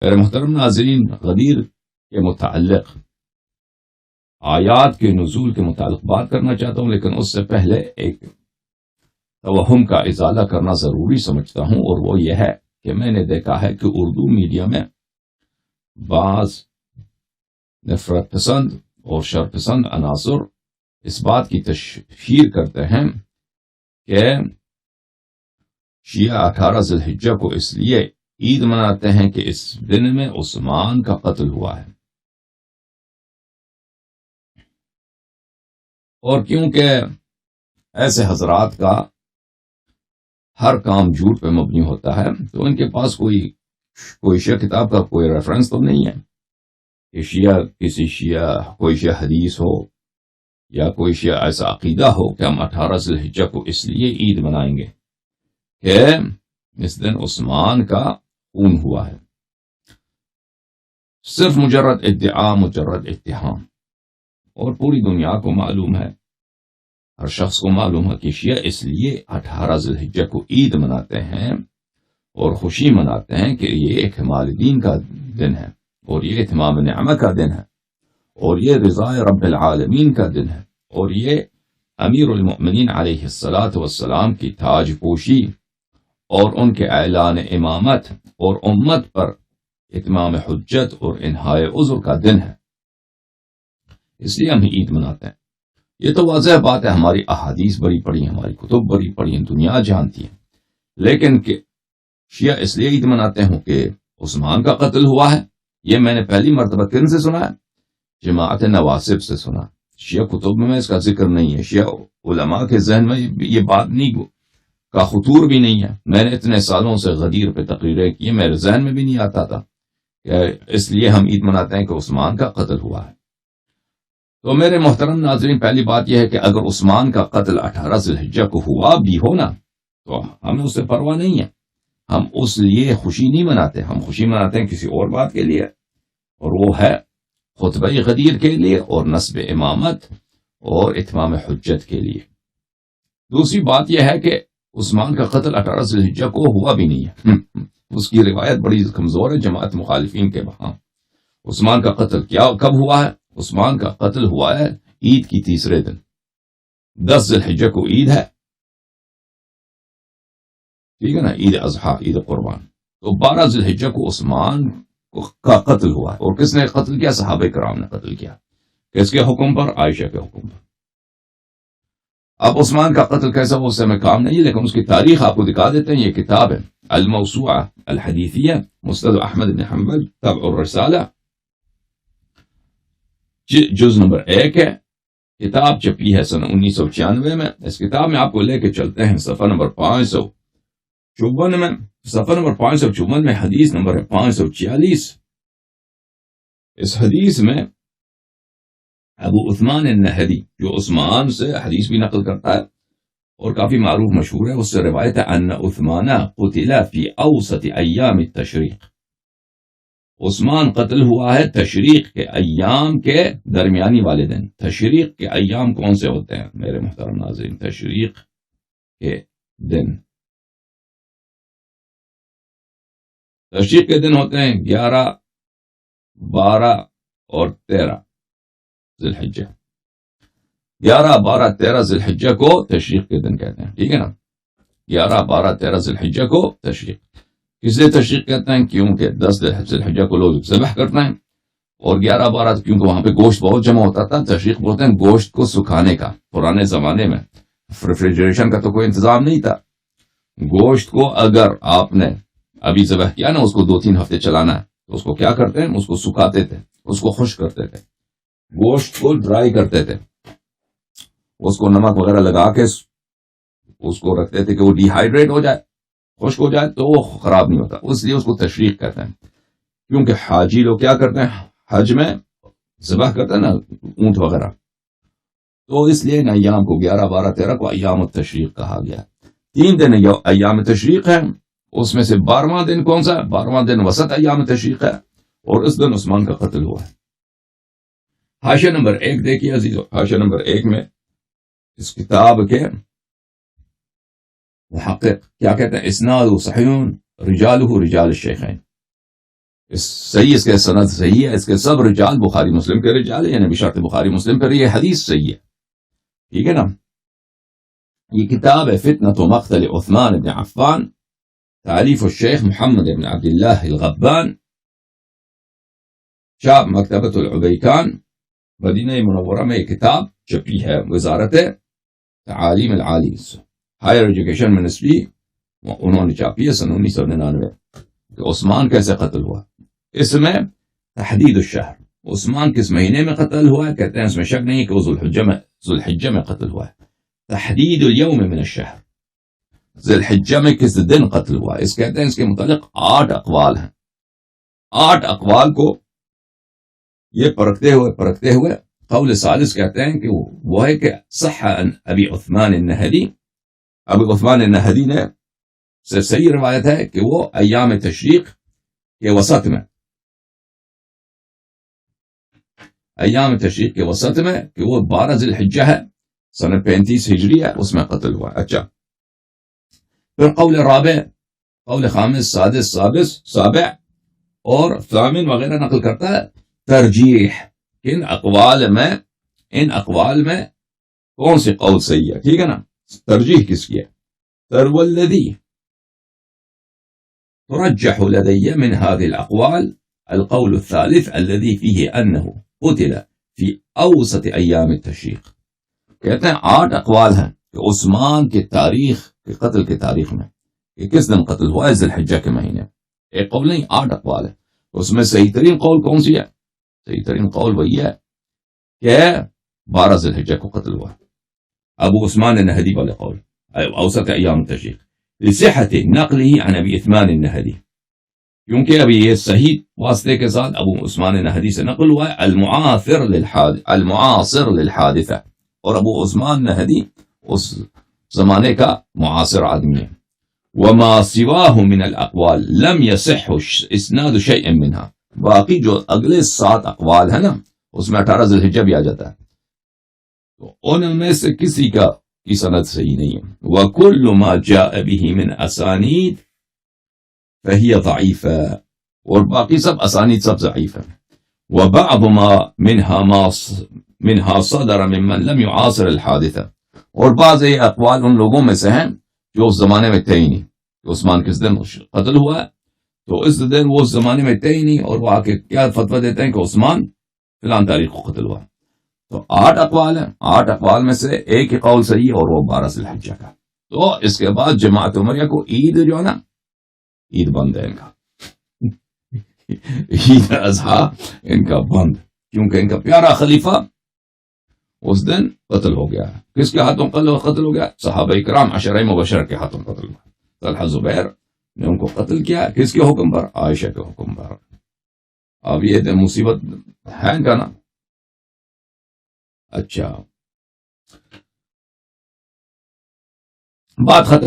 میرے محترم ناظرین، غدیر کے متعلق آیات کے نزول کے متعلق بات کرنا چاہتا ہوں، لیکن اس سے پہلے ایک توہم کا ازالہ کرنا ضروری سمجھتا ہوں، اور وہ یہ ہے کہ میں نے دیکھا ہے کہ اردو میڈیا میں بعض نفرت پسند اور شر پسند عناصر اس بات کی تشہیر کرتے ہیں کہ شیعہ 18 ذی الحجہ کو اس لیے عید مناتے ہیں کہ اس دن میں عثمان کا قتل ہوا ہے، اور کیونکہ ایسے حضرات کا ہر کام جھوٹ پہ مبنی ہوتا ہے، تو ان کے پاس کوئی شیعہ کتاب کا کوئی ریفرنس تو نہیں ہے کہ کوئی شیعہ حدیث ہو یا کوئی شیعہ ایسا عقیدہ ہو کہ ہم 18 ذی الحجہ کو اس لیے عید منائیں گے کہ اس دن عثمان کا خون ہوا ہے۔ صرف مجرد ادعا، مجرد اتہام، اور پوری دنیا کو معلوم ہے، ہر شخص کو معلوم ہے کہ شیعہ اس لیے 18 ذی الحجہ کو عید مناتے ہیں اور خوشی مناتے ہیں کہ یہ اکمال دین کا دن ہے، اور یہ اتمام نعمہ کا دن ہے، اور یہ رضا رب العالمین کا دن ہے، اور یہ امیر المؤمنین علیہ السلام کی تاج پوشی اور ان کے اعلان امامت اور امت پر اتمام حجت اور انہائے عذر کا دن ہے، اس لیے ہم عید مناتے ہیں۔ یہ تو واضح بات ہے، ہماری احادیث بڑی پڑی ہیں، ہماری کتب بڑی پڑی ہیں، دنیا جانتی ہے، لیکن کہ شیعہ اس لیے عید مناتے ہوں کہ عثمان کا قتل ہوا ہے، یہ میں نے پہلی مرتبہ کن سے سنا ہے؟ جماعت نواسب سے سنا۔ شیعہ کتب میں اس کا ذکر نہیں ہے، شیعہ علماء کے ذہن میں یہ بات نہیں کا خطور بھی نہیں ہے۔ میں نے اتنے سالوں سے غدیر پہ تقریریں کی، میرے ذہن میں بھی نہیں آتا تھا کہ اس لیے ہم عید مناتے ہیں کہ عثمان کا قتل ہوا ہے۔ تو میرے محترم ناظرین، پہلی بات یہ ہے کہ اگر عثمان کا قتل 18 ذی الحجہ کو ہوا بھی ہو نا، تو ہمیں اس سے پرواہ نہیں ہے، ہم اس لیے خوشی نہیں مناتے، ہم خوشی مناتے ہیں کسی اور بات کے لیے، اور وہ ہے خطبہ غدیر کے لیے اور نصب امامت اور اتمام حجت کے لیے۔ دوسری بات یہ ہے کہ عثمان کا قتل 18 ذی الحجہ کو ہوا بھی نہیں ہے، اس کی روایت بڑی کمزور ہے جماعت مخالفین کے وہاں۔ عثمان کا قتل کب ہوا ہے؟ عثمان کا قتل ہوا ہے عید کی تیسرے دن، 10 ذی الحجہ کو عید ہے، ٹھیک ہے نا، عید اضحیٰ، عید قربان۔ تو 12 ذی الحجہ کو عثمان کا قتل ہوا ہے، اور کس نے قتل کیا؟ صحابہ کرام نے قتل کیا۔ کس کے حکم پر؟ عائشہ کے حکم پر۔ اب عثمان کا قتل کیسا ہو، اس سے ہمیں کام نہیں ہے، لیکن اس کی تاریخ آپ کو دکھا دیتے ہیں۔ یہ کتاب ہے الموسوعہ الحدیثیہ، مسند احمد بن حنبل، طبع الرسالہ، جز نمبر 1 ہے۔ کتاب چھپی ہے سن 1996 میں۔ اس کتاب میں آپ کو لے کے چلتے ہیں صفحہ نمبر 554 میں، صفحہ نمبر 554 میں حدیث نمبر ہے 546۔ اس حدیث میں ابو عثمان النہدی، جو عثمان سے حدیث بھی نقل کرتا ہے اور کافی معروف مشہور ہے، اس سے روایت ہے ان عثمان قتل فی اوسط ایام التشریق، عثمان قتل ہوا ہے تشریق کے ایام کے درمیانی والے دن۔ تشریق کے ایام کون سے ہوتے ہیں میرے محترم ناظرین؟ تشریق کے دن، تشریق کے دن ہوتے ہیں 11، 12 اور 13 ذی الحجہ۔ 11، 12، 13 ذی الحجہ کو تشریق کے دن کہتے ہیں، ٹھیک ہے نا، 11، 12، 13 ذی الحجہ کو تشریق۔ کس لیے تشریق کہتے ہیں؟ کیونکہ 10 ذی الحجہ کو لوگ ذبح کرتے ہیں، اور 11، 12 کیونکہ وہاں پہ گوشت بہت جمع ہوتا تھا۔ تشریق بولتے ہیں گوشت کو سکھانے کا۔ پرانے زمانے میں ریفریجریشن کا تو کوئی انتظام نہیں تھا، گوشت کو اگر آپ نے ابھی ذبح کیا نا، اس کو 2-3 ہفتے چلانا ہے، تو اس کو کیا کرتے ہیں؟ اس کو سکھاتے تھے، اس کو خشک کرتے تھے، گوشت کو ڈرائی کرتے تھے، اس کو نمک وغیرہ لگا کے اس کو رکھتے تھے کہ وہ ڈی ہائیڈریٹ ہو جائے، خشک ہو جائے تو وہ خراب نہیں ہوتا، اس لیے اس کو تشریق کہتے ہیں۔ کیونکہ حاجی لوگ کیا کرتے ہیں؟ حج میں ذبح کرتے ہیں نا اونٹ وغیرہ، تو اس لیے ان ایام کو 11، 12، 13 کو ایام التشریق کہا گیا۔ 3 دن ایام تشریق ہے، اس میں سے 12واں دن کون سا ہے؟ 12واں دن وسط ایام تشریق ہے، اور اس دن عثمان کا قتل ہوا ہے۔ حاشیہ نمبر 1 دیکھیے عزیزو، حاشیہ نمبر 1 میں اس کتاب کے محقق کیا کہتے ہیں؟ اسناد صحیح رجالہ رجال الشیخین، صحیح، اس کے سند صحیح ہے، اس کے سب رجال بخاری مسلم کے رجال ہیں، یعنی بشرط بخاری مسلم پر یہ حدیث صحیح ہے. ٹھیک ہے نا. یہ کتاب ہے فتنة مقتل عثمان بن عفان، تعلیف الشیخ محمد بن عبداللہ الغبان، چاپ مکتبۃ العبیکان، مدینہ منورہ میں یہ کتاب چھپی ہے. وزارت تعالیم العالی، ہائر ایجوکیشن منسٹری، انہوں نے چھاپی ہے سن 1999 کہ عثمان کیسے قتل ہوا. اس میں تحدید الشہر، عثمان کس مہینے میں قتل ہوا ہے، کہتے ہیں اس میں شک نہیں کہ وہ ذو الحجہ میں قتل ہوا ہے. تحدید الیوم من الشہر، ذی الحجہ میں کس دن قتل ہوا ہے. اس کہتے ہیں اس کے متعلق 8 اقوال ہیں. 8 اقوال کو یہ پرکھتے ہوئے قول ثالث کہتے ہیں کہ وہ ہے کہ صح عن ابی عثمان النہدی، ابی عثمان النہدی نے سے صحیح روایت ہے کہ وہ ایام تشریق کے وسط میں، ایام تشریق کے وسط میں کہ وہ 12 ذی الحجہ ہے، سنہ 35 ہجری ہے، اس میں قتل ہوا. اچھا، پھر قول رابع، قول خامس، سادس، سابع اور ثامن وغیرہ نقل کرتا ہے. ترجیح، ان اقوال میں کون سی قول صحیح ہے. ٹھیک ہے نا. ترجیح کس کی ہے؟ والذی ترجح لدي من هذه الأقوال القول الثالث الذي فيه أنه قتل في أوسط أيام التشريق. کہتے ہیں 8 اقوال ہیں کہ عثمان کے تاریخ کے قتل کے تاریخ میں کہ کس دن قتل ہوا ہے، ذی الحجہ کے مہینے. ایک قول نہیں، 8 اقوال ہے. اس میں صحیح ترین قول کون سی ہے؟ صحیح ترین قول وہی ہے کہ 12 ذی الحجہ کو قتل ہوا. ابو عثمان النہدی والے قول اوسط ایام التشریق لصحت نقله عن ابی عثمان النہدی، کیونکہ ابھی یہ صحیح واسطے کے ساتھ ابو عثمان النہدی سے نقل ہوا ہے، المعاصر للحادثہ، اور ابو عثمان نہدی اس زمانے کا معاصر آدمی ہے. وما سواہ من الاقوال لم يصح اسناد شیء منها، باقی جو اگلے 7 اقوال ہیں نا اس میں 18 ذی الحجہ بھی آ جاتا ہے، تو ان میں سے کسی کا کی سند صحیح نہیں ہے. وَكُلُّ مَا جَاءَ بِهِ مِنْ أَسَانِيدِ فَهِيَ ضَعِيفَةٌ، اور باقی سب اسانید سب ضعیف ہیں. وَبَعْضُ مَا منها صدر ممن لم يعاصر الحادثة، اور بعض اقوال ان لوگوں میں سے ہیں جو اس زمانے میں تھے ہی نہیں کہ عثمان کس دن قتل ہوا ہے، تو اس دن وہ اس زمانے میں تھے ہی نہیں، اور وہ آ کے کیا فتویٰ دیتے ہیں کہ عثمان فلان تاریخ کو قتل ہوا. تو 8 اقوال ہیں، 8 اقوال میں سے ایک ہی قول صحیح ہے اور وہ 12 ذی الحجہ کا. تو اس کے بعد جماعت عمریہ کو عید جو ہے نا، عید بند ہے ان کا، عید اضحیٰ ان کا بند، کیونکہ ان کا پیارا خلیفہ اس دن قتل ہو گیا. کس کے ہاتھوں قتل ہو گیا؟ صحابہ کرام عشرہ مبشرہ کے ہاتھوں قتل ہوا. طلحہ زبیر نے ان کو قتل کیا، کس کے حکم پر؟ عائشہ کے حکم پر. اب یہ مصیبت ہے ان کا نا. اچھا، بات ختم.